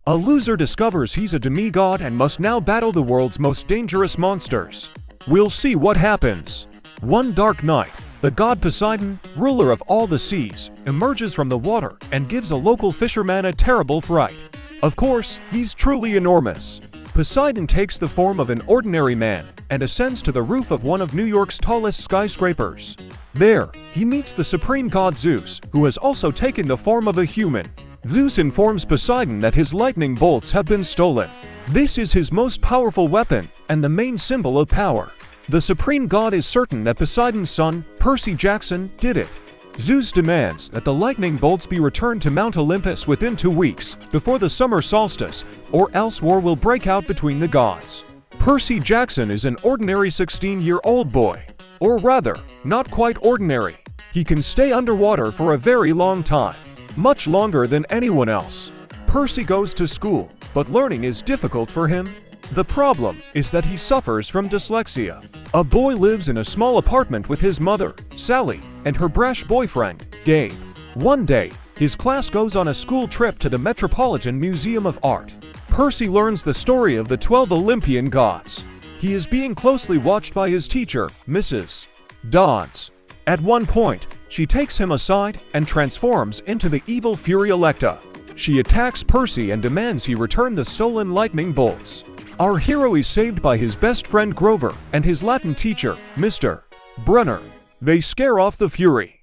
A loser discovers he's a demigod and must now battle the world's most dangerous monsters. We'll see what happens. One dark night, the god Poseidon, ruler of all the seas, emerges from the water and gives a local fisherman a terrible fright. Of course, he's truly enormous. Poseidon takes the form of an ordinary man and ascends to the roof of one of New York's tallest skyscrapers. There, he meets the supreme god Zeus, who has also taken the form of a human. Zeus informs Poseidon that his lightning bolts have been stolen. This is his most powerful weapon and the main symbol of power. The supreme god is certain that Poseidon's son, Percy Jackson, did it. Zeus demands that the lightning bolts be returned to Mount Olympus within 2 weeks, before the summer solstice, or else war will break out between the gods. Percy Jackson is an ordinary 16-year-old boy. Or rather, not quite ordinary. He can stay underwater for a very long time. Much longer than anyone else. Percy goes to school, but learning is difficult for him. The problem is that he suffers from dyslexia. A boy lives in a small apartment with his mother, Sally, and her brash boyfriend, Gabe. One day, his class goes on a school trip to the Metropolitan Museum of Art. Percy learns the story of the 12 Olympian gods. He is being closely watched by his teacher, Mrs. Dodds. At one point, she takes him aside and transforms into the evil Fury Electa. She attacks Percy and demands he return the stolen lightning bolts. Our hero is saved by his best friend Grover and his Latin teacher, Mr. Brunner. They scare off the Fury.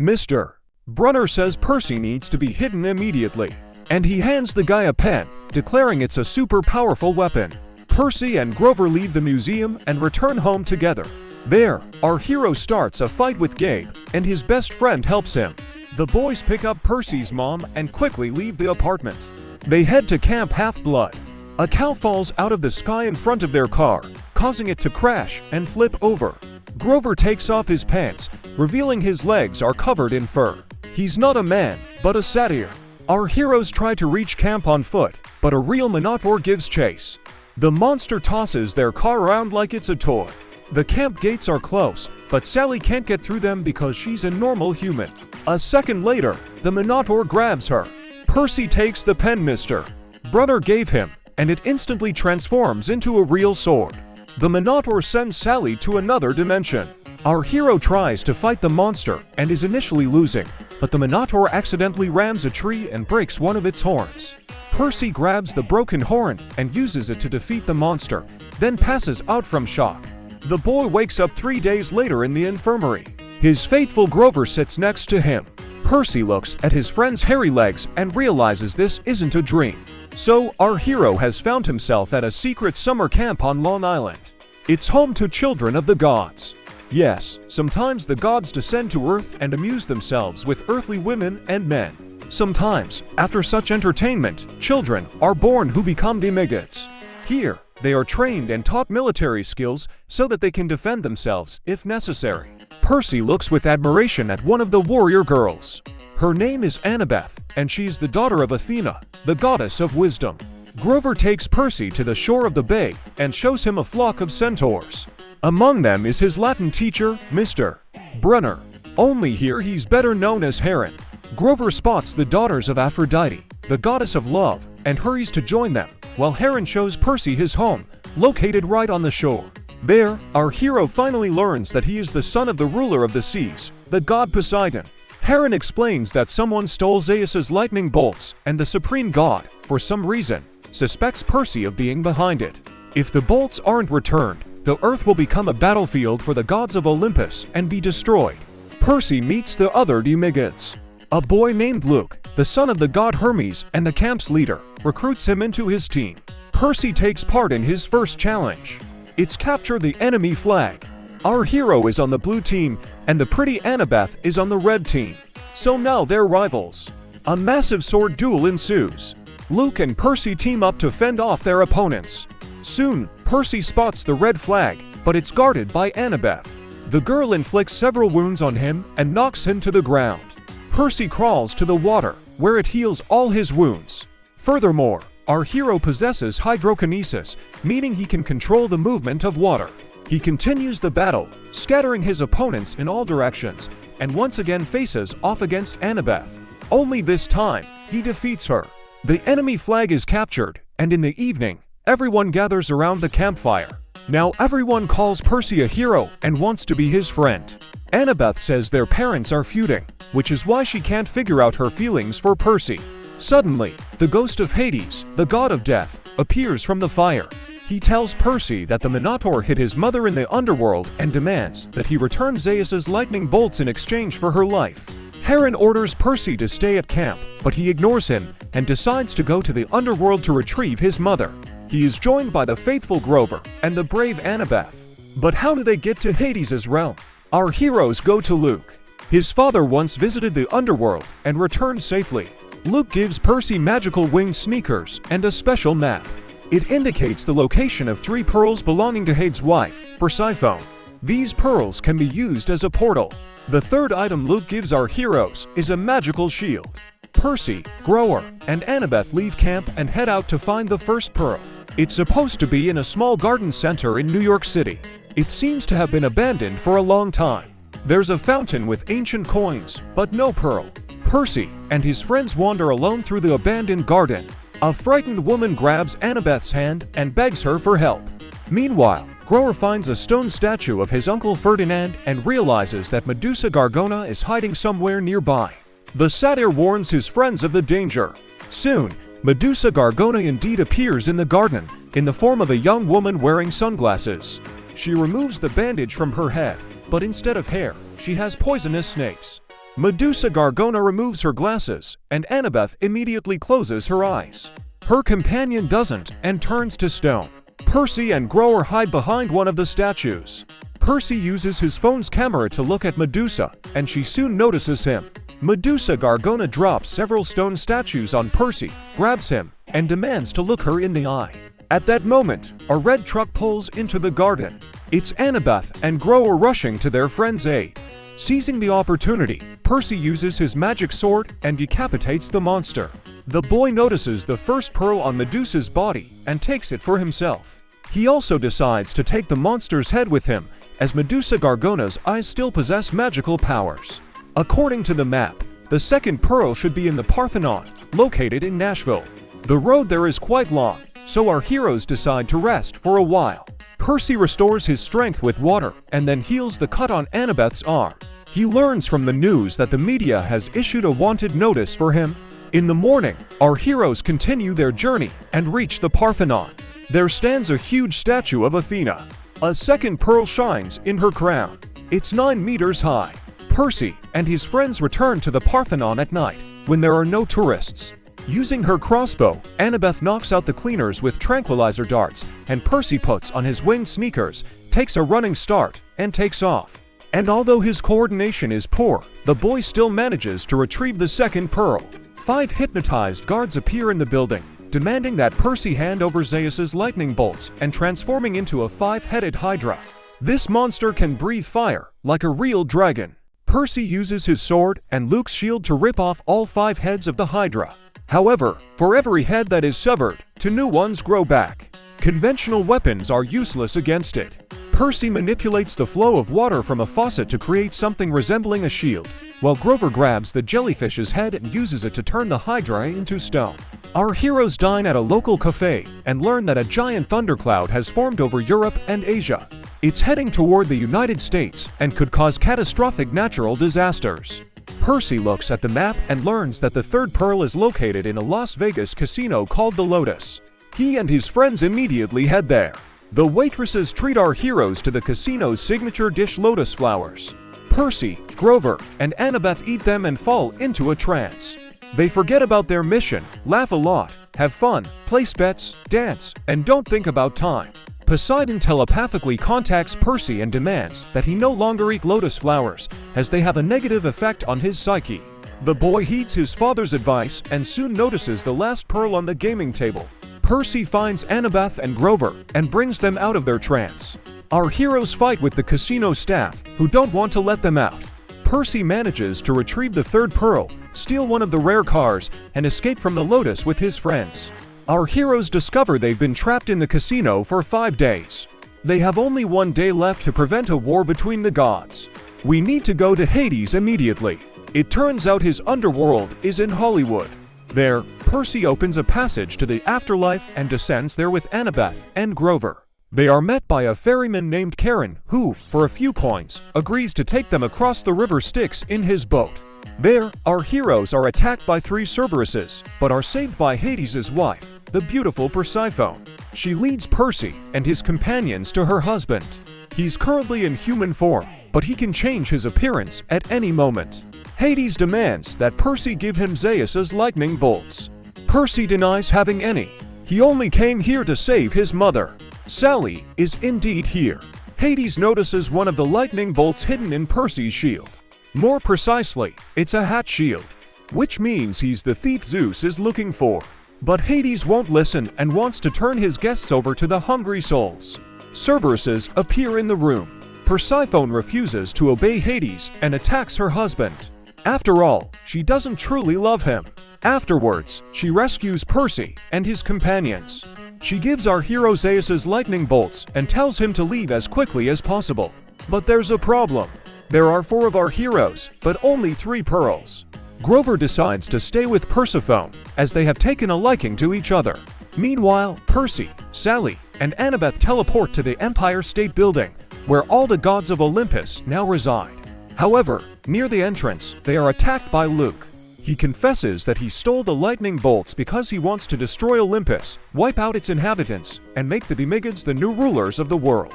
Mr. Brunner says Percy needs to be hidden immediately, and he hands the guy a pen, declaring it's a super powerful weapon. Percy and Grover leave the museum and return home together. There, our hero starts a fight with Gabe, and his best friend helps him. The boys pick up Percy's mom and quickly leave the apartment. They head to Camp Half-Blood. A cow falls out of the sky in front of their car, causing it to crash and flip over. Grover takes off his pants, revealing his legs are covered in fur. He's not a man, but a satyr. Our heroes try to reach camp on foot, but a real Minotaur gives chase. The monster tosses their car around like it's a toy. The camp gates are close, but Sally can't get through them because she's a normal human. A second later, the Minotaur grabs her. Percy takes the pen Mr. Brunner gave him, and it instantly transforms into a real sword. The Minotaur sends Sally to another dimension. Our hero tries to fight the monster and is initially losing, but the Minotaur accidentally rams a tree and breaks one of its horns. Percy grabs the broken horn and uses it to defeat the monster, then passes out from shock. The boy wakes up 3 days later in the infirmary. His faithful Grover sits next to him. Percy looks at his friend's hairy legs and realizes this isn't a dream. So, our hero has found himself at a secret summer camp on Long Island. It's home to children of the gods. Yes, sometimes the gods descend to Earth and amuse themselves with earthly women and men. Sometimes, after such entertainment, children are born who become demigods. Here, they are trained and taught military skills so that they can defend themselves if necessary. Percy looks with admiration at one of the warrior girls. Her name is Annabeth, and she's the daughter of Athena, the goddess of wisdom. Grover takes Percy to the shore of the bay and shows him a flock of centaurs. Among them is his Latin teacher, Mr. Brunner. Only here he's better known as Heron. Grover spots the daughters of Aphrodite, the goddess of love, and hurries to join them, while Heron shows Percy his home, located right on the shore. There, our hero finally learns that he is the son of the ruler of the seas, the god Poseidon. Heron explains that someone stole Zeus's lightning bolts, and the supreme god, for some reason, suspects Percy of being behind it. If the bolts aren't returned, the earth will become a battlefield for the gods of Olympus and be destroyed. Percy meets the other demigods. A boy named Luke, the son of the god Hermes and the camp's leader, recruits him into his team. Percy takes part in his first challenge. It's capture the enemy flag. Our hero is on the blue team, and the pretty Annabeth is on the red team. So now they're rivals. A massive sword duel ensues. Luke and Percy team up to fend off their opponents. Soon, Percy spots the red flag, but it's guarded by Annabeth. The girl inflicts several wounds on him and knocks him to the ground. Percy crawls to the water, where it heals all his wounds. Furthermore, our hero possesses hydrokinesis, meaning he can control the movement of water. He continues the battle, scattering his opponents in all directions, and once again faces off against Annabeth. Only this time, he defeats her. The enemy flag is captured, and in the evening, everyone gathers around the campfire. Now everyone calls Percy a hero and wants to be his friend. Annabeth says their parents are feuding, which is why she can't figure out her feelings for Percy. Suddenly, the ghost of Hades, the god of death, appears from the fire. He tells Percy that the Minotaur hit his mother in the underworld and demands that he return Zeus's lightning bolts in exchange for her life. Heron orders Percy to stay at camp, but he ignores him and decides to go to the underworld to retrieve his mother. He is joined by the faithful Grover and the brave Annabeth. But how do they get to Hades' realm? Our heroes go to Luke. His father once visited the underworld and returned safely. Luke gives Percy magical winged sneakers and a special map. It indicates the location of 3 pearls belonging to Hades' wife, Persephone. These pearls can be used as a portal. The third item Luke gives our heroes is a magical shield. Percy, Grover, and Annabeth leave camp and head out to find the first pearl. It's supposed to be in a small garden center in New York City. It seems to have been abandoned for a long time. There's a fountain with ancient coins, but no pearl. Percy and his friends wander alone through the abandoned garden. A frightened woman grabs Annabeth's hand and begs her for help. Meanwhile, Grover finds a stone statue of his uncle Ferdinand and realizes that Medusa Gorgona is hiding somewhere nearby. The satyr warns his friends of the danger. Soon, Medusa Gorgona indeed appears in the garden, in the form of a young woman wearing sunglasses. She removes the bandage from her head, but instead of hair, she has poisonous snakes. Medusa Gorgona removes her glasses, and Annabeth immediately closes her eyes. Her companion doesn't and turns to stone. Percy and Grover hide behind one of the statues. Percy uses his phone's camera to look at Medusa, and she soon notices him. Medusa Gorgona drops several stone statues on Percy, grabs him, and demands to look her in the eye. At that moment, a red truck pulls into the garden. It's Annabeth and Grover rushing to their friend's aid. Seizing the opportunity, Percy uses his magic sword and decapitates the monster. The boy notices the first pearl on Medusa's body and takes it for himself. He also decides to take the monster's head with him, as Medusa Gorgona's eyes still possess magical powers. According to the map, the second pearl should be in the Parthenon, located in Nashville. The road there is quite long, so our heroes decide to rest for a while. Percy restores his strength with water and then heals the cut on Annabeth's arm. He learns from the news that the media has issued a wanted notice for him. In the morning, our heroes continue their journey and reach the Parthenon. There stands a huge statue of Athena. A second pearl shines in her crown. It's 9 meters high. Percy and his friends return to the Parthenon at night, when there are no tourists. Using her crossbow, Annabeth knocks out the cleaners with tranquilizer darts, and Percy puts on his winged sneakers, takes a running start, and takes off. And although his coordination is poor, the boy still manages to retrieve the second pearl. 5 hypnotized guards appear in the building, demanding that Percy hand over Zeus's lightning bolts and transforming into a 5-headed hydra. This monster can breathe fire, like a real dragon. Percy uses his sword and Luke's shield to rip off all 5 heads of the hydra. However, for every head that is severed, 2 new ones grow back. Conventional weapons are useless against it. Percy manipulates the flow of water from a faucet to create something resembling a shield, while Grover grabs the jellyfish's head and uses it to turn the hydra into stone. Our heroes dine at a local cafe and learn that a giant thundercloud has formed over Europe and Asia. It's heading toward the United States and could cause catastrophic natural disasters. Percy looks at the map and learns that the third pearl is located in a Las Vegas casino called the Lotus. He and his friends immediately head there. The waitresses treat our heroes to the casino's signature dish, lotus flowers. Percy, Grover, and Annabeth eat them and fall into a trance. They forget about their mission, laugh a lot, have fun, place bets, dance, and don't think about time. Poseidon telepathically contacts Percy and demands that he no longer eat lotus flowers, as they have a negative effect on his psyche. The boy heeds his father's advice and soon notices the last pearl on the gaming table. Percy finds Annabeth and Grover and brings them out of their trance. Our heroes fight with the casino staff, who don't want to let them out. Percy manages to retrieve the third pearl, steal one of the rare cars, and escape from the Lotus with his friends. Our heroes discover they've been trapped in the casino for 5 days. They have only 1 day left to prevent a war between the gods. We need to go to Hades immediately. It turns out his underworld is in Hollywood. There, Percy opens a passage to the afterlife and descends there with Annabeth and Grover. They are met by a ferryman named Karen who, for a few coins, agrees to take them across the river Styx in his boat. There, our heroes are attacked by 3 Cerberuses, but are saved by Hades' wife, the beautiful Persephone. She leads Percy and his companions to her husband. He's currently in human form, but he can change his appearance at any moment. Hades demands that Percy give him Zeus's lightning bolts. Percy denies having any. He only came here to save his mother. Sally is indeed here. Hades notices one of the lightning bolts hidden in Percy's shield. More precisely, it's a hat shield, which means he's the thief Zeus is looking for. But Hades won't listen and wants to turn his guests over to the hungry souls. Cerberuses appear in the room. Persephone refuses to obey Hades and attacks her husband. After all, she doesn't truly love him. Afterwards, she rescues Percy and his companions. She gives our hero Zeus's lightning bolts and tells him to leave as quickly as possible. But there's a problem. There are 4 of our heroes, but only 3 pearls. Grover decides to stay with Persephone, as they have taken a liking to each other. Meanwhile, Percy, Sally, and Annabeth teleport to the Empire State Building, where all the gods of Olympus now reside. However, near the entrance, they are attacked by Luke. He confesses that he stole the lightning bolts because he wants to destroy Olympus, wipe out its inhabitants, and make the Demigods the new rulers of the world.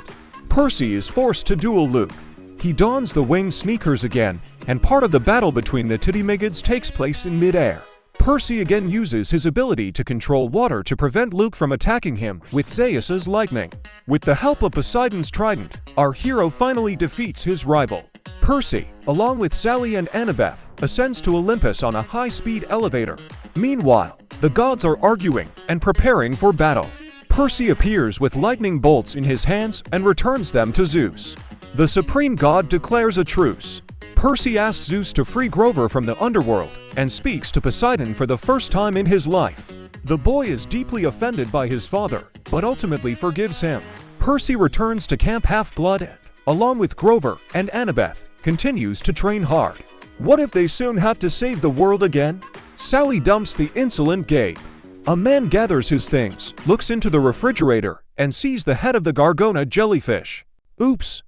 Percy is forced to duel Luke. He dons the winged sneakers again, and part of the battle between the Demigods takes place in midair. Percy again uses his ability to control water to prevent Luke from attacking him with Zeus's lightning. With the help of Poseidon's trident, our hero finally defeats his rival. Percy, along with Sally and Annabeth, ascends to Olympus on a high-speed elevator. Meanwhile, the gods are arguing and preparing for battle. Percy appears with lightning bolts in his hands and returns them to Zeus. The supreme god declares a truce. Percy asks Zeus to free Grover from the underworld and speaks to Poseidon for the first time in his life. The boy is deeply offended by his father, but ultimately forgives him. Percy returns to Camp Half-Blood and, along with Grover and Annabeth, continues to train hard. What if they soon have to save the world again? Sally dumps the insolent Gabe. A man gathers his things, looks into the refrigerator, and sees the head of the Gargona jellyfish. Oops,